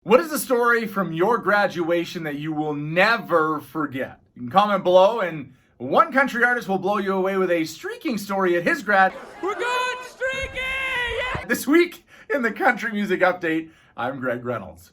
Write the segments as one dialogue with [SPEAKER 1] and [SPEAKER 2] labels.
[SPEAKER 1] What is the story from your graduation that you will never forget? You can comment below, and one country artist will blow you away with a streaking story at his grad.
[SPEAKER 2] We're going streaking! Yeah!
[SPEAKER 1] This week in the Country Music Update, I'm Gregg Reynolds.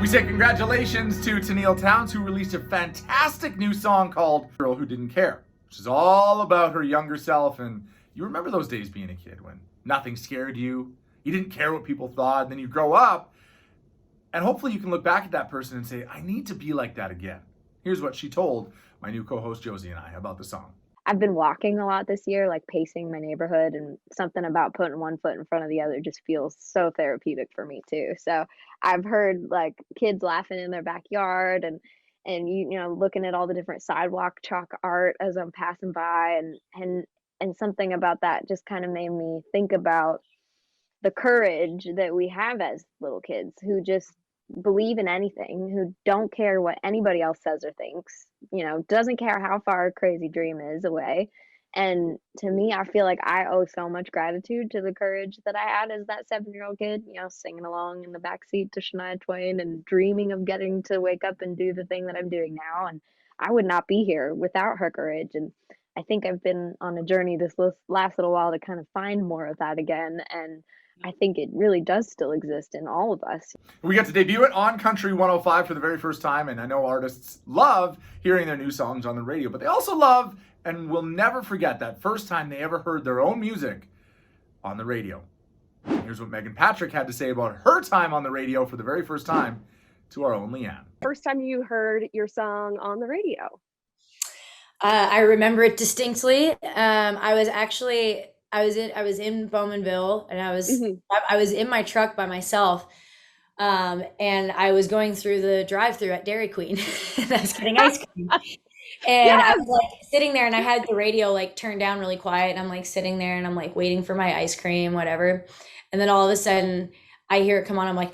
[SPEAKER 1] We say congratulations to Tenille Townes, who released a fantastic new song called Girl Who Didn't Care, which is all about her younger self. And you remember those days being a kid when nothing scared you, you didn't care what people thought, and then you grow up, and hopefully you can look back at that person and say, I need to be like that again. Here's what she told my new co-host Josie and I about the song.
[SPEAKER 3] I've been walking a lot this year, like pacing my neighborhood, and something about putting one foot in front of the other just feels so therapeutic for me too. So I've heard like kids laughing in their backyard and you know looking at all the different sidewalk chalk art as I'm passing by and something about that just kind of made me think about the courage that we have as little kids who just believe in anything, who don't care what anybody else says or thinks, you know, doesn't care how far a crazy dream is away. And to me, I feel like I owe so much gratitude to the courage that I had as that 7-year-old kid, you know, singing along in the backseat to Shania Twain and dreaming of getting to wake up and do the thing that I'm doing now. And I would not be here without her courage. And I think I've been on a journey this last little while to kind of find more of that again. And I think it really does still exist in all of us.
[SPEAKER 1] We got to debut it on Country 105 for the very first time, and I know artists love hearing their new songs on the radio, but they also love and will never forget that first time they ever heard their own music on the radio. Here's what Megan Patrick had to say about her time on the radio for the very first time to our own Leeanne.
[SPEAKER 4] First time you heard your song on the radio?
[SPEAKER 5] I remember it distinctly. I was in Bowmanville, and I was in my truck by myself, and I was going through the drive-thru at Dairy Queen, and I was getting ice cream, and I was like sitting there, and I had the radio like turned down really quiet, and I'm like sitting there, and I'm like waiting for my ice cream, whatever, and then all of a sudden I hear it come on. I'm like,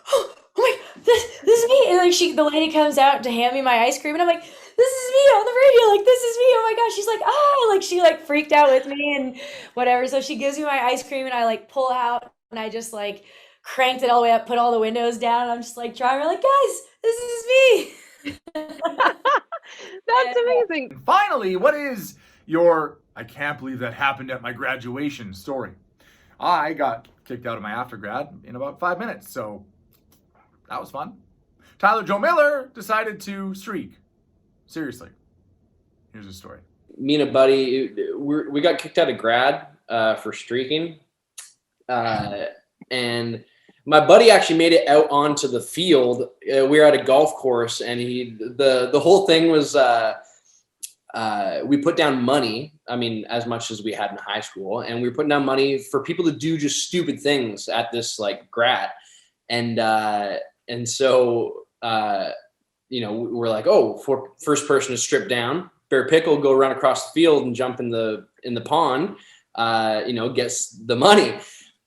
[SPEAKER 5] oh my, this is me, and like the lady comes out to hand me my ice cream, and I'm like, this is me on the radio, like this is me, oh my gosh. She's like, ah, like she like freaked out with me and whatever. So she gives me my ice cream, and I like pull out, and I just like cranked it all the way up, put all the windows down, and I'm just like driving, like, guys, this is me.
[SPEAKER 4] That's amazing.
[SPEAKER 1] And finally, what is your I can't believe that happened at my graduation story? I got kicked out of my aftergrad in about 5 minutes, so that was fun. Tyler Joe Miller decided to streak. Seriously, here's his story.
[SPEAKER 6] Me and a buddy, we got kicked out of grad for streaking. And my buddy actually made it out onto the field. We were at a golf course, and the whole thing was we put down money. I mean, as much as we had in high school, and we were putting down money for people to do just stupid things at this like grad. And so you know, we're like, oh, for first person to strip down, Bear Pickle, go run across the field and jump in the pond, you know, gets the money.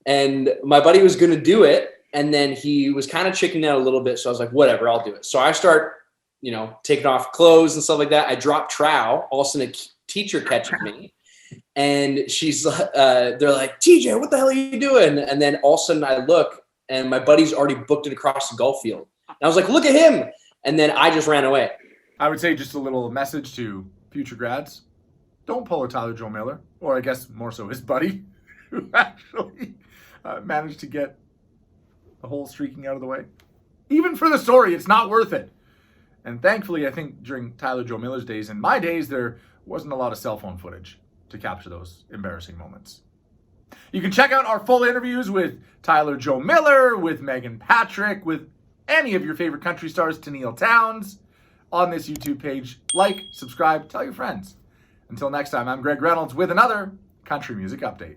[SPEAKER 6] And my buddy was going to do it. And then he was kind of chickening out a little bit. So I was like, whatever, I'll do it. So I start, you know, taking off clothes and stuff like that. I drop trowel. All of a sudden a teacher catches me. And she's, they're like, TJ, what the hell are you doing? And then all of a sudden I look, and my buddy's already booked it across the golf field. And I was like, look at him. And then I just ran away.
[SPEAKER 1] I would say just a little message to future grads. Don't pull a Tyler Joe Miller, or I guess more so his buddy, who actually managed to get the whole streaking out of the way. Even for the story, it's not worth it. And thankfully, I think during Tyler Joe Miller's days and my days, there wasn't a lot of cell phone footage to capture those embarrassing moments. You can check out our full interviews with Tyler Joe Miller, with Megan Patrick, with any of your favorite country stars, Tenille Townes, on this YouTube page. Like, subscribe, tell your friends. Until next time, I'm Gregg Reynolds with another Country Music Update.